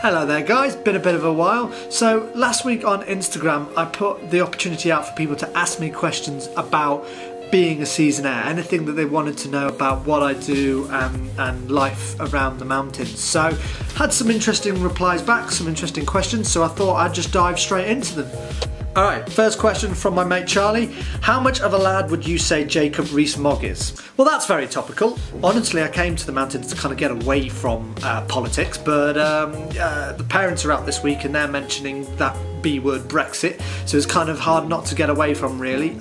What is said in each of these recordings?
Hello there guys, been a bit of a while. So last week on Instagram I put the opportunity out for people to ask me questions about being a seasonaire, anything that they wanted to know about what I do and life around the mountains. So had some interesting replies back, some interesting questions, so I thought I'd just dive straight into them. Alright, first question from my mate Charlie. How much of a lad would you say Jacob Rees-Mogg is? Well, that's very topical. Honestly, I came to the mountains to kind of get away from politics, but the parents are out this week and they're mentioning that B word Brexit, so it's kind of hard not to get away from, really.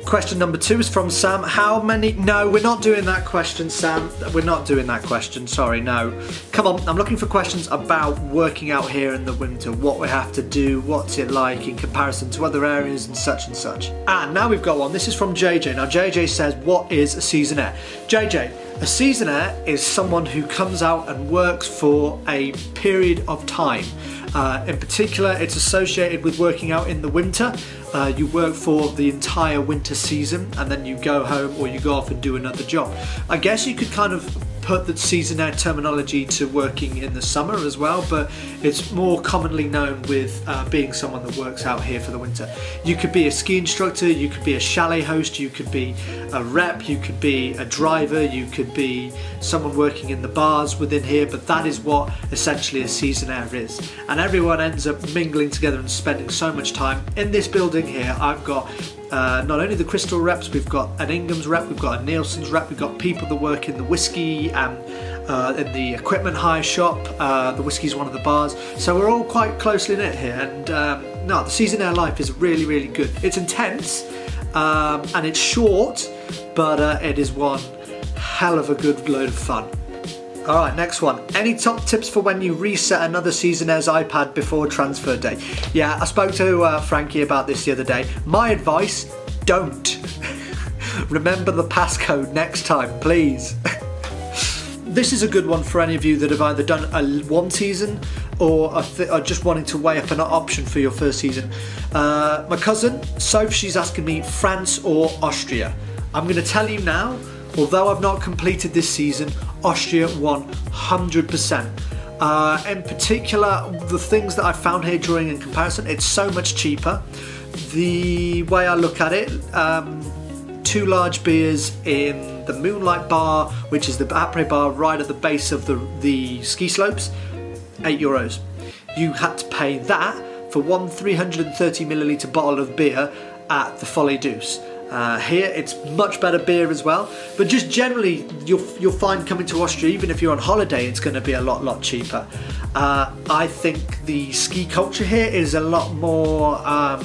Question number 2 is from Sam. How many... No, we're not doing that question, Sam. We're not doing that question, sorry, no. Come on, I'm looking for questions about working out here in the winter, what we have to do, what's it like in comparison to other areas and such and such. And now we've got one. This is from JJ. Now JJ says, what is a seasonaire? JJ, a seasonaire is someone who comes out and works for a period of time. In particular, it's associated with working out in the winter. You work for the entire winter season and then you go home or you go off and do another job. I guess you could kind of put the seasonaire terminology to working in the summer as well, but it's more commonly known with being someone that works out here for the winter. You could be a ski instructor, you could be a chalet host, you could be a rep, you could be a driver, you could be someone working in the bars within here, but that is what essentially a seasonaire is. And everyone ends up mingling together and spending so much time. In this building here, I've got not only the Crystal reps, we've got an Ingham's rep, we've got a Nielsen's rep, we've got people that work in the whiskey and in the equipment hire shop. The whiskey's one of the bars, so we're all quite closely knit here. And no, the seasonaire life is really, really good. It's intense and it's short, but it is one hell of a good load of fun. Alright, next one. Any top tips for when you reset another seasonaire's iPad before transfer day? Yeah, I spoke to Frankie about this the other day. My advice, don't. Remember the passcode next time, please. This is a good one for any of you that have either done one season or are just wanting to weigh up an option for your first season. My cousin, Soph, she's asking me France or Austria. I'm going to tell you now, although I've not completed this season, Austria 100%. In particular, the things that I found here during in comparison, it's so much cheaper. The way I look at it, 2 large beers in the Moonlight bar, which is the après bar right at the base of the ski slopes, €8. You had to pay that for one 330ml bottle of beer at the Folie Douce. Here it's much better beer as well, but just generally you'll find coming to Austria, even if you're on holiday, it's going to be a lot cheaper. I think the ski culture here is a lot more, I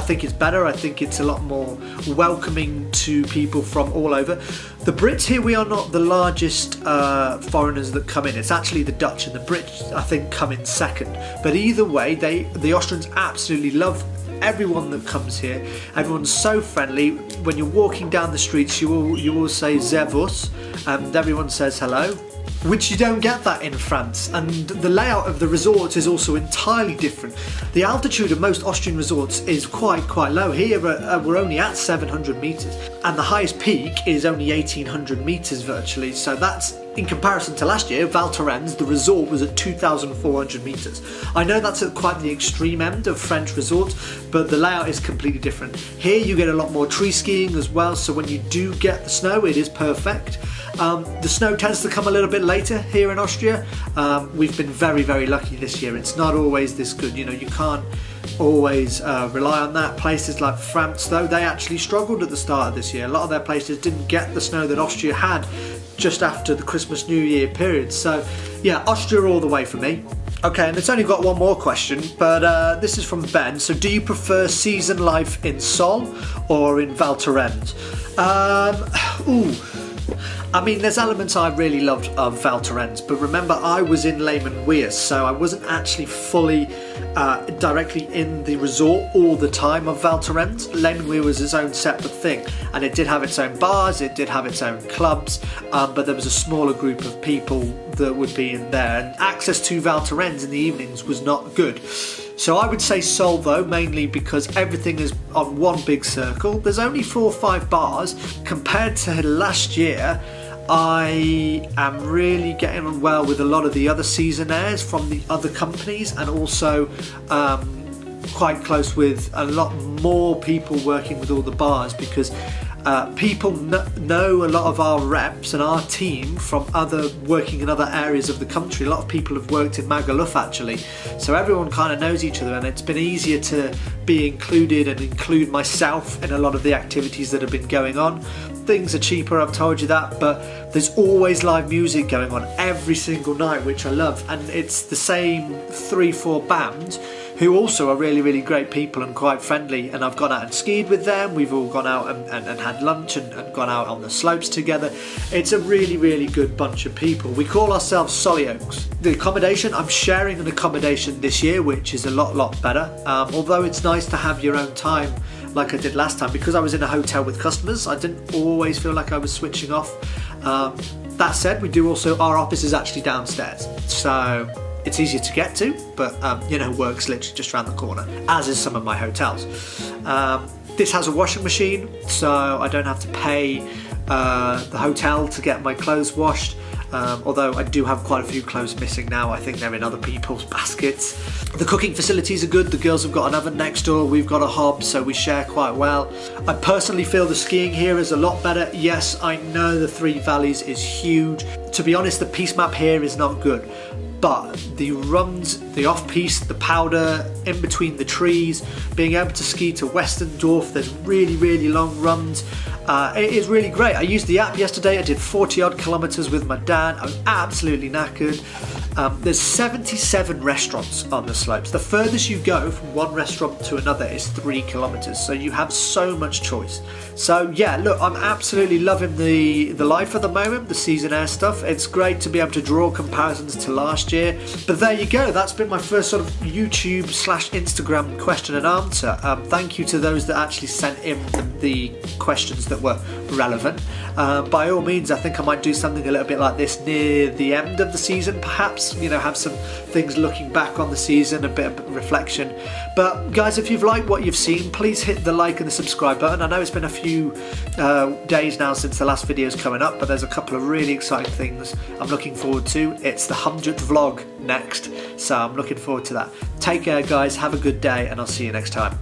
think it's better, I think it's a lot more welcoming to people from all over. The Brits here, we are not the largest foreigners that come in, it's actually the Dutch, and the Brits I think come in second. But either way, the Austrians absolutely love everyone that comes here. Everyone's so friendly. When you're walking down the streets, you will say Servus, and everyone says hello, which you don't get that in France. And the layout of the resorts is also entirely different. The altitude of most Austrian resorts is quite low. Here we're only at 700 meters, and the highest peak is only 1800 meters virtually. So that's, in comparison to last year, Val Thorens, the resort, was at 2,400 meters. I know that's at quite the extreme end of French resorts, but the layout is completely different. Here you get a lot more tree skiing as well, so when you do get the snow, it is perfect. The snow tends to come a little bit later here in Austria. We've been very lucky this year. It's not always this good, you know, you can't always rely on that. Places like France, though, they actually struggled at the start of this year. A lot of their places didn't get the snow that Austria had just after the Christmas New Year period. So yeah, Austria all the way for me. Okay, and it's only got one more question, but this is from Ben. So do you prefer season life in Sol or in Val Thorens? I mean, there's elements I really loved of Val Thorens, but remember I was in Lehmann Weir, so I wasn't actually fully directly in the resort all the time of Val Thorens. Lehmann Weir was its own separate thing, and it did have its own bars, it did have its own clubs, but there was a smaller group of people that would be in there, and access to Val Thorens in the evenings was not good. So I would say Sol though, mainly because everything is on one big circle. There's only 4 or 5 bars compared to last year. I am really getting on well with a lot of the other seasonaires from the other companies, and also quite close with a lot more people working with all the bars, because people know a lot of our reps and our team from working in other areas of the country. A lot of people have worked in Magaluf actually, so everyone kind of knows each other, and it's been easier to be included and include myself in a lot of the activities that have been going on. Things are cheaper, I've told you that, but there's always live music going on every single night, which I love, and it's the same 3-4 bands who also are really, really great people and quite friendly, and I've gone out and skied with them. We've all gone out and had lunch and gone out on the slopes together. It's a really, really good bunch of people. We call ourselves Sollyoaks. The accommodation, I'm sharing an accommodation this year, which is a lot better, although it's nice to have your own time like I did last time. Because I was in a hotel with customers, I didn't always feel like I was switching off. That said, our office is actually downstairs, so it's easier to get to, but you know, work's literally just around the corner, as is some of my hotels. This has a washing machine, so I don't have to pay the hotel to get my clothes washed, although I do have quite a few clothes missing now. I think they're in other people's baskets. The cooking facilities are good. The girls have got an oven next door, we've got a hob, so we share quite well. I personally feel the skiing here is a lot better. Yes, I know the Three Valleys is huge. To be honest, the piste map here is not good, but the runs, the off-piste, the powder, in between the trees, being able to ski to Westendorf, there's really, really long runs. It is really great. I used the app yesterday. I did 40 odd kilometers with my dad. I was absolutely knackered. There's 77 restaurants on the slopes. The furthest you go from one restaurant to another is 3 kilometers, so you have so much choice. So yeah, look, I'm absolutely loving the life at the moment, the Seasonaire stuff. It's great to be able to draw comparisons to last year. But there you go, that's been my first sort of YouTube/Instagram question and answer. Thank you to those that actually sent in the questions that were relevant. By all means, I think I might do something a little bit like this near the end of the season, perhaps, you know, have some things looking back on the season, a bit of reflection. But guys, if you've liked what you've seen, please hit the like and the subscribe button. I know it's been a few days now since the last video's coming up, but there's a couple of really exciting things I'm looking forward to. It's the 100th vlog next, so I'm looking forward to that. Take care guys, have a good day, and I'll see you next time.